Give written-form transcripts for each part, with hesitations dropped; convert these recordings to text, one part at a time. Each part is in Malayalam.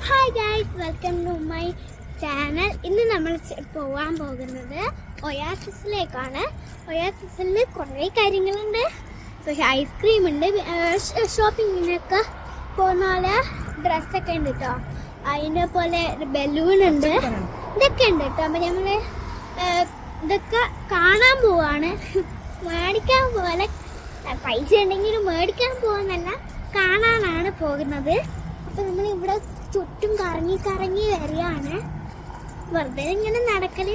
Hi guys, welcome to my channel. ഇന്ന് നമ്മൾ പോകാൻ പോകുന്നത് ഒയാസിസിലേക്കാണ്. ഒയാസിസിൽ കുറേ കാര്യങ്ങളുണ്ട്. പക്ഷേ ഐസ്ക്രീം ഉണ്ട്, ഷോപ്പിങ്ങിനൊക്കെ പോകുന്ന പോലെ ഡ്രസ്സൊക്കെ ഉണ്ട് കേട്ടോ. അതിൻ്റെ പോലെ ബലൂൺ ഉണ്ട്, ഇതൊക്കെ ഉണ്ട് കേട്ടോ. അപ്പം നമ്മൾ ഇതൊക്കെ കാണാൻ പോവാണ്, മേടിക്കാൻ പോലെ. പൈസ ഉണ്ടെങ്കിലും മേടിക്കാൻ പോകുന്നല്ല, കാണാനാണ് പോകുന്നത്. അപ്പം നമ്മൾ ഇവിടെ ചുറ്റും കറങ്ങി കറങ്ങി വരികയാണ്. വെറുതെ ഇങ്ങനെ നടക്കലേ.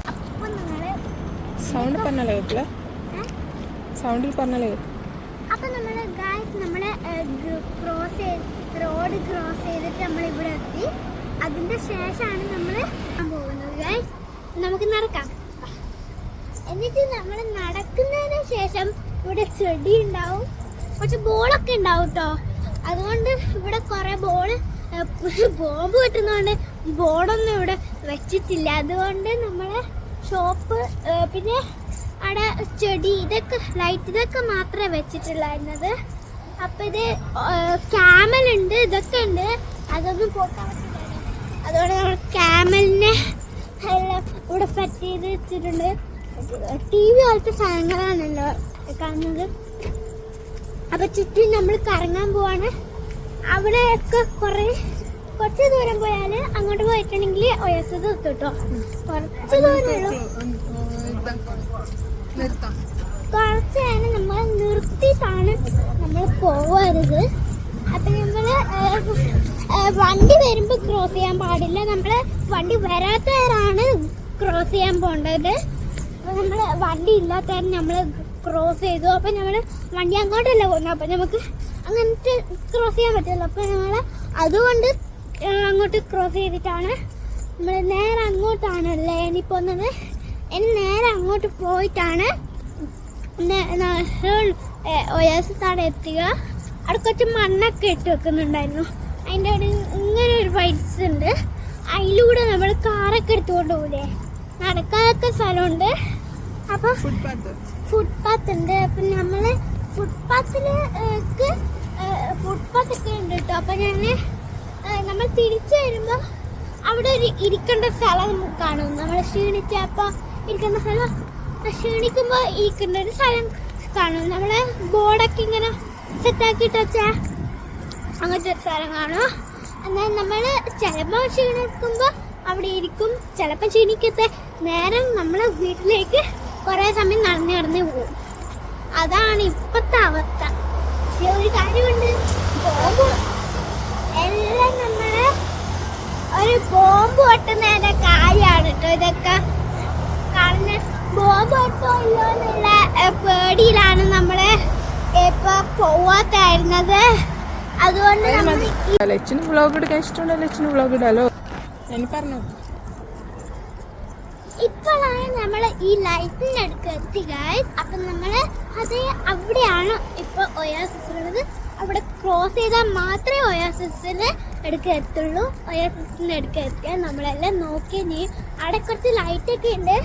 അപ്പൊ നമ്മള് സൗണ്ട് പറഞ്ഞാലേ സൗണ്ടിൽ പറഞ്ഞാലേ. അപ്പൊ നമ്മള് ഗായ്സ് നമ്മള് റോഡ് ക്രോസ് ചെയ്തിട്ട് നമ്മൾ ഇവിടെ എത്തി. അതിന്റെ ശേഷമാണ് നമ്മള് പോകുന്നത് ഗായ്സ്. നമുക്ക് നടക്കാം. എന്നിട്ട് നമ്മൾ നടക്കുന്നതിന് ശേഷം ഇവിടെ ചെടി ഉണ്ടാവും, കുറച്ച് ബോളൊക്കെ ഉണ്ടാവും കേട്ടോ. അതുകൊണ്ട് ഇവിടെ കുറെ ബോംബ് കിട്ടുന്നതുകൊണ്ട് ബോർഡൊന്നും ഇവിടെ വെച്ചിട്ടില്ല. അതുകൊണ്ട് നമ്മളെ ഷോപ്പ് പിന്നെ അവിടെ ചെടി ഇതൊക്കെ ലൈറ്റ് ഇതൊക്കെ മാത്രമേ വെച്ചിട്ടുള്ളായിരുന്നത്. അപ്പം ഇത് ക്യാമലുണ്ട്, ഇതൊക്കെ ഉണ്ട്. അതൊന്നും പോക്കാൻ പറ്റില്ല. അതുകൊണ്ട് നമ്മൾ ക്യാമലിനെ എല്ലാം ഇവിടെ സെറ്റ് ചെയ്ത് വെച്ചിട്ടുണ്ട്. TV പോലത്തെ സാധനങ്ങളാണല്ലോ കാണുന്നത്. അപ്പൊ ചുറ്റും നമ്മൾ കറങ്ങാൻ പോവാണ്. അവിടെയൊക്കെ കുറച്ച് ദൂരം പോയാല് അങ്ങോട്ട് പോയിട്ടുണ്ടെങ്കിൽ ഒയസത് എത്തുട്ടോ. കുറച്ച് ദൂരമുള്ളൂ, കുറച്ച് നേരം നമ്മൾ നിർത്തിയിട്ടാണ് നമ്മൾ പോവരുത്. അപ്പൊ നമ്മള് വണ്ടി വരുമ്പോ ക്രോസ് ചെയ്യാൻ പാടില്ല. നമ്മള് വണ്ടി വരാത്തവരാണ് ക്രോസ് ചെയ്യാൻ പോണ്ടത്. നമ്മള് വണ്ടി ഇല്ലാത്തവരും നമ്മള് ക്രോസ് ചെയ്തു. അപ്പം നമ്മൾ വണ്ടി അങ്ങോട്ടല്ല പോകുന്നത്, അപ്പം നമുക്ക് അങ്ങനത്തെ ക്രോസ് ചെയ്യാൻ പറ്റുമല്ലോ. അപ്പം നമ്മൾ അതുകൊണ്ട് അങ്ങോട്ട് ക്രോസ് ചെയ്തിട്ടാണ് നമ്മൾ നേരെ അങ്ങോട്ടാണല്ലേ ഇനി പോകുന്നത്. ഇനി നേരെ അങ്ങോട്ട് പോയിട്ടാണ് ഒയാസത്താടെ എത്തുക. അവിടെ കുറച്ച് മണ്ണൊക്കെ ഇട്ട് വെക്കുന്നുണ്ടായിരുന്നു. അതിൻ്റെ അവിടെ ഇങ്ങനെ ഒരു വൈറ്റ്സ് ഉണ്ട്. അതിലൂടെ നമ്മൾ കാറൊക്കെ എടുത്തുകൊണ്ട് പോകൂലേ, നടക്കാനൊക്കെ സ്ഥലമുണ്ട്. അപ്പൊ ഫുട്പാത്ത് ഉണ്ട്. അപ്പം നമ്മള് ഫുട്പാത്തൊക്കെ ഉണ്ട് കേട്ടോ. അപ്പൊ നമ്മൾ തിരിച്ചു വരുമ്പോ അവിടെ ഒരു ഇരിക്കേണ്ട സ്ഥലം കാണും. നമ്മൾ ക്ഷീണിച്ചപ്പോ ഇരിക്കേണ്ട സ്ഥലം, ക്ഷീണിക്കുമ്പോ ഇരിക്കേണ്ട ഒരു സ്ഥലം കാണും. നമ്മള് ബോർഡൊക്കെ ഇങ്ങനെ സെറ്റാക്കിയിട്ട് വെച്ചാ അങ്ങനത്തെ ഒരു സ്ഥലം കാണും. എന്നാൽ നമ്മള് ചിലപ്പോ ക്ഷീണിക്കുമ്പോ അവിടെ ഇരിക്കും, ചിലപ്പോൾ ക്ഷീണിക്കത്തെ നേരം നമ്മളെ വീട്ടിലേക്ക് കുറേ സമയം നടന്ന് പോകും. അതാണ് ഇപ്പോഴത്തെ അവസ്ഥ. പക്ഷെ ഒരു കാര്യമുണ്ട്, ബോംബ് എല്ലാം നമ്മള് ഒരു ബോംബ് പൊട്ടുന്നതിൻ്റെ കാര്യമാണ് കേട്ടോ. ഇതൊക്കെ കാരണം ബോംബ് പൊട്ടോ ഇല്ലോ എന്നുള്ള പേടിയിലാണ് നമ്മള് ഇപ്പൊ പോവാത്തായിരുന്നത്. അതുകൊണ്ട് ലച്ചിന് വ്ളോഗ് എടുക്കാൻ ഇഷ്ടമുണ്ടോ? ലച്ചിന് വ്ളോഗ് ഇടാലോ. പറഞ്ഞു ഇപ്പോഴാണ് നമ്മൾ ഈ ലൈറ്റിൻ്റെ അടുക്ക് എത്തി ഗൈസ്. അപ്പം നമ്മൾ അത് അവിടെയാണ് ഇപ്പോൾ ഒയാസിസ് ഉള്ളത്. അവിടെ ക്രോസ് ചെയ്താൽ മാത്രമേ ഒയാസിസിന് അടുക്ക് എത്തുള്ളൂ. ഒയാസിസിൻ്റെ അടുക്ക് എത്തിയാൽ നമ്മളെല്ലാം നോക്കുകയും ചെയ്യും. അവിടെ കുറച്ച് ലൈറ്റൊക്കെ ഉണ്ട്.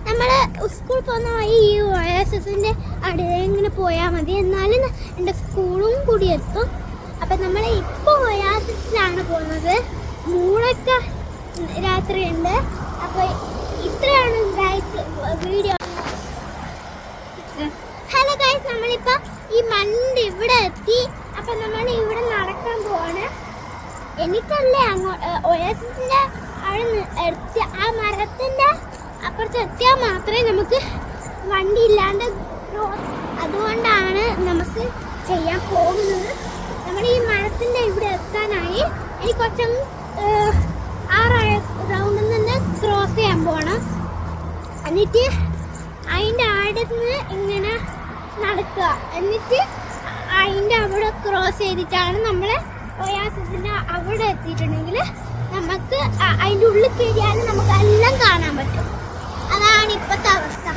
നമ്മൾ സ്കൂൾ പോകുന്ന വഴി ഈ ഒയാസിസിൻ്റെ അവിടെ ഇങ്ങനെ പോയാൽ മതി. എന്നാലും എൻ്റെ സ്കൂളും കൂടി എത്തും. അപ്പം നമ്മൾ ഇപ്പോൾ ഒയാസിസിലാണ് പോകുന്നത്. മൂളൊക്കെ രാത്രിയുണ്ട്. അപ്പൊ ഇത്രയാണ് ഗൈസ് വീഡിയോ. ഹലോ ഗൈസ്, നമ്മളിപ്പോ ഈ മണ്ണിന്റെ ഇവിടെ എത്തി. അപ്പൊ നമ്മൾ ഇവിടെ നടക്കാൻ പോവാണ്. എനിക്കല്ലേ അങ്ങോട്ട് ഒയാസിസിന്റെ അവിടെ എത്തി ആ മരത്തിന്റെ അപ്പുറത്ത് എത്തിയാൽ മാത്രമേ നമുക്ക് വണ്ടി ഇല്ലാണ്ട്. അതുകൊണ്ടാണ് നമുക്ക് ചെയ്യാൻ പോകുന്നത്. നമ്മൾ ഈ മരത്തിന്റെ ഇവിടെ എത്താനായി എനിക്ക് കുറച്ചൊന്ന് ആ റൗണ്ടിൽ നിന്ന് ക്രോസ് ചെയ്യാൻ പോകണം. എന്നിട്ട് അതിൻ്റെ അടുത്ത് ഇങ്ങനെ നടക്കുക. എന്നിട്ട് അതിൻ്റെ അവിടെ ക്രോസ് ചെയ്തിട്ടാണ് നമ്മൾ ഒയാസിസിൻ്റെ അവിടെ എത്തിയിട്ടുണ്ടെങ്കിൽ നമുക്ക് അതിൻ്റെ ഉള്ളിൽ കയറിയാൽ നമുക്ക് എല്ലാം കാണാൻ പറ്റും. അതാണ് ഇപ്പോഴത്തെ അവസ്ഥ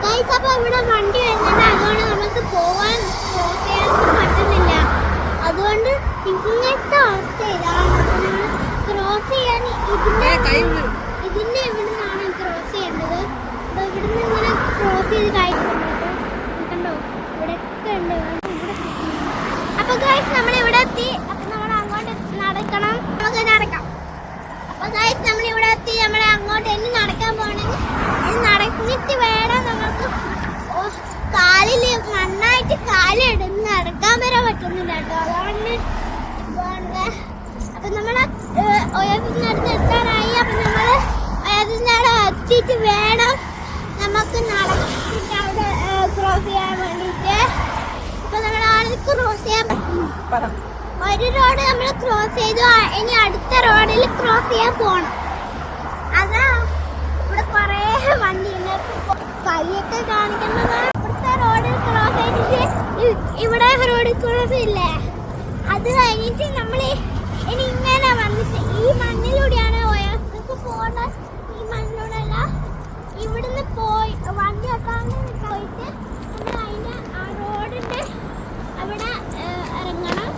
ഗൈസ്. അപ്പോൾ ഇവിടെ വണ്ടി വരുന്നുണ്ട്. അതുകൊണ്ട് നമുക്ക് പോകാൻ ക്രോസ് ചെയ്യാനൊന്നും പറ്റുന്നില്ല. അതുകൊണ്ട് ഇങ്ങനത്തെ അവസ്ഥ ഇതാണ്. ക്രോസ് ചെയ്യാൻ ഇതിന്റെ ഇവിടെ നിന്നാണ് ക്രോസ് ചെയ്യേണ്ടത്. അപ്പൊ ഇവിടുന്ന് ഇങ്ങനെ ക്രോസ് ചെയ്ത് കഴിക്കുന്നുണ്ട്. കണ്ടോ, ഇവിടെ ഒക്കെ ഉണ്ട്. അപ്പൊ ഗൈസ് നമ്മൾ എത്തി. അപ്പൊ നമ്മൾ അങ്ങോട്ട് നടക്കണം. നമുക്ക് നടക്കാം. അപ്പൊ ഗൈസ് നമ്മൾ ഇവിടെ എത്തി. നമ്മളെ അങ്ങോട്ട് ഇനി നടക്കാൻ പോണെങ്കിൽ ഇനി നടന്നിട്ട് വേണം നമുക്ക് കാലില് നന്നായിട്ട് കാലിടുന്ന് നടക്കാൻ വരെ പറ്റുന്നില്ല കേട്ടോ. അതാണ് അപ്പൊ നമ്മള് ഒയസിനടുത്ത് എത്താറായി. അപ്പൊ നമ്മള് ഒയസിന്റെ അവിടെ എത്തിയിട്ട് വേണം നമുക്ക് നടന്നിട്ട് അവിടെ ക്രോസ് ചെയ്യാൻ വേണ്ടിട്ട്. അപ്പൊ നമ്മൾ അവിടെ ക്രോസ് ചെയ്യാൻ ഒരു റോഡ് നമ്മൾ ക്രോസ് ചെയ്തു. ഇനി അടുത്ത റോഡിൽ ക്രോസ് ചെയ്യാൻ പോണം. അതാ ഇവിടെ കൊറേ വണ്ടിയുണ്ട്. കൈയൊക്കെ കാണിക്കുന്നതാണ്. ഇവിടുത്തെ റോഡിൽ ക്രോസ് ചെയ്തിട്ട് ഇവിടെ റോഡിൽ ക്രോസ് ഇല്ലേ, അത് കഴിഞ്ഞിട്ട് നമ്മൾ ഇനി ഇങ്ങനെ വന്നിട്ട് ഈ മണ്ണിലൂടെയാണ് ഒയർക്ക് പോകേണ്ടത്. ഈ മണ്ണിലൂടെ അല്ല, ഇവിടുന്ന് പോയി വണ്ടി വെക്കാണ്ട് പോയിട്ട് നമ്മൾ അതിന്റെ ആ റോഡിന്റെ അവിടെ ഇറങ്ങണം.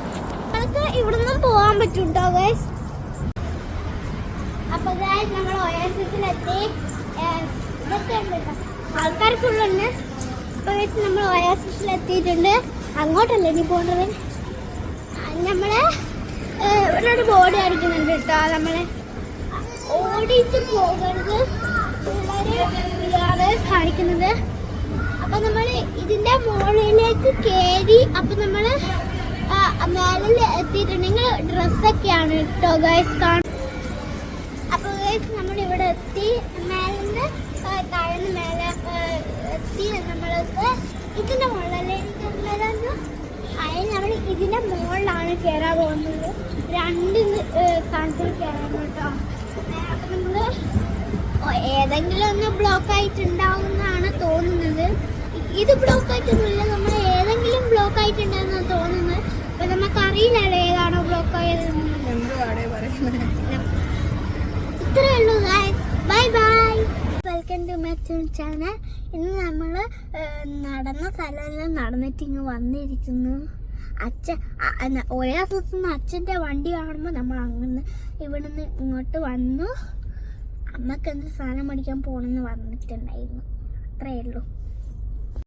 നമുക്ക് ഇവിടുന്ന് പോകാൻ പറ്റും കേട്ടോ ഗൈസ്. അപ്പൊ ഗൈസ് നമ്മൾ ഒയാസിസിലെത്തി. ഇതൊക്കെ ഉണ്ട് കേട്ടോ, ആൾക്കാർ ഫുള്ളുണ്ട്. അപ്പൊ ഗൈസ് നമ്മൾ ഒയാസിസിലെത്തിയിട്ടുണ്ട്. അങ്ങോട്ടല്ലേ ഇനി പോകേണ്ടത്. നമ്മള് ഇവിടെ ഒരു ബോർഡ് കാണിക്കുന്നുണ്ട് കേട്ടോ, നമ്മളെ ഓടിയിട്ട് പോകരുത് പിള്ളേര് കാണിക്കുന്നത്. അപ്പൊ നമ്മള് ഇതിന്റെ മുകളിലേക്ക് കയറി. അപ്പൊ നമ്മള് മേലിൽ എത്തിയിട്ടുണ്ടെങ്കിൽ ഡ്രസ്സൊക്കെയാണ് കേട്ടോ ഗൈസ് കാണും. അപ്പൊ ഗൈസ് നമ്മൾ ഇവിടെ എത്തി. മേലിന്ന് താഴ്ന്ന് മേലെ എത്തി. നമ്മൾക്ക് ഇതിന്റെ മുകളിലല്ലേ ഇരിക്കുന്നത്. അതിന് നമ്മൾ ഇതിന്റെ മുകളിലാണ് കയറാൻ പോകുന്നത്. രണ്ട് സ്ഥലത്തിൽ കയറാൻ കേട്ടോ. അപ്പൊ നമ്മള് ഏതെങ്കിലും ഒന്ന് ബ്ലോക്ക് ആയിട്ടുണ്ടാവുമെന്നാണ് തോന്നുന്നത്. ഇത് ബ്ലോക്ക് ആയിട്ടൊന്നുമില്ല, നമ്മൾ ഏതെങ്കിലും ബ്ലോക്ക് ആയിട്ടുണ്ടെന്നാണ് തോന്നുന്നത്. അപ്പൊ നമുക്ക് അറിയില്ലല്ലോ ഏതാണോ ബ്ലോക്ക് ആയതെന്ന്. ഇത്രേ ഉള്ളൂ guys. Bye bye. Welcome to my channel. ഇന്ന് നമ്മൾ നടന്ന സ്ഥലമെല്ലാം നടന്നിട്ട് ഇങ്ങ് വന്നിരിക്കുന്നു. ഒരേ ദിവസം അച്ഛൻ്റെ വണ്ടി കാണുമ്പോൾ നമ്മൾ അങ്ങനെ ഇവിടുന്ന് ഇങ്ങോട്ട് വന്നു. അമ്മക്ക് എന്ത് സാധനം മേടിക്കാൻ പോകണമെന്ന് പറഞ്ഞിട്ടുണ്ടായിരുന്നു. അത്രയേ ഉള്ളൂ.